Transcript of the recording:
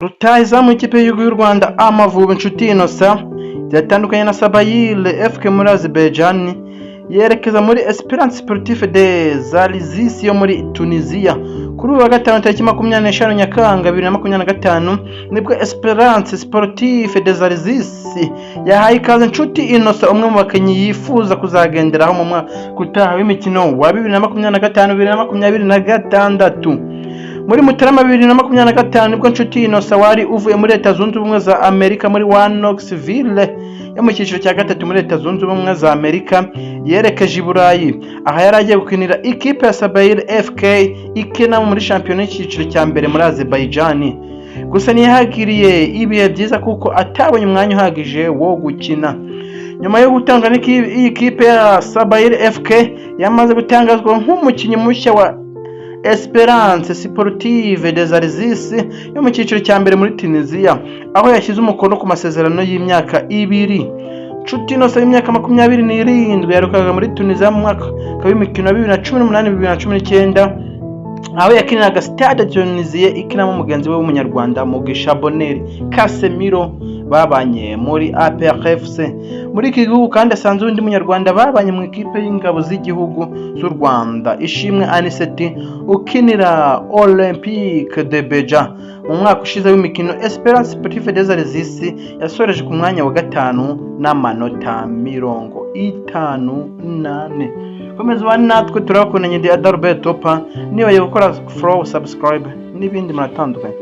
rutahizamu ikipe y'igihugu y'u Rwanda Amavubi Nshuti Innocent yatandukanye na Sabail FK muri Azerbaijan yerekeza muri Esperance Sportive des Arzis yo muri Tunisia. Kuri uwa gatanu tariki 25 Nyakanga 2025 nibwo Esperance Sportive des Arzis yahaye ikaze Nshuti Innocent, umwe mu bakinyi yifuza kuzagenderaho mu mwaka utaha w'imikino wa 2025-2026. Muri Mutarama 2025 nibwo Nshuti Innocent wari uvuye muri Leta Zunze Ubumwe za Amerika muri Knoxville yo mu cyiciro cya gatatu muri Leta Zunze Ubumwe za Amerika yerekeje i Burayi, aha yari agiye gukinira ikipe ya Sabail FK ikina muri shampiyona y'icyiciro cya mbere muri Azerbaijan. Gusa ntiyahagiriye ibihe byiza kuko atabonye umwanya uhagije wo gukina. Nyuma yo gutanga iyi kipe ya Sabail FK yamaze gutangazwa nk'umukinnyi mushya wa Esperance Sportive des Arzis yo mu cyiciro cya mbere muri Tunisia, aho yashyize umukono ku masezerano y'imyaka 2. Nshuti Innocent y'imyaka 27 yarukaga muri Tunisia mu mwaka w'imikino 2018-2019, aho yakiniraga Stade Tunisia ikinamo mugenzi we w'umunyarwanda Mugisha Bonheur Casemiro babanye muri APRFC. Muri iki gihugu kandi asanzwe undi munyarwanda babanye mu ikipe y'ingabo z'igihugu z'u Rwanda Ishimwe Aniseti ukinira Olympique de Beja. Mu mwaka ushize w'imikino Esperance Sportive des Arzis yasoreje ku mwanya wa 5 n'amanota 58. Komeza bane natwe turabakunanye de Adalbert Topa, niba yo gukora follow, subscribe n'ibindi muratandukanye.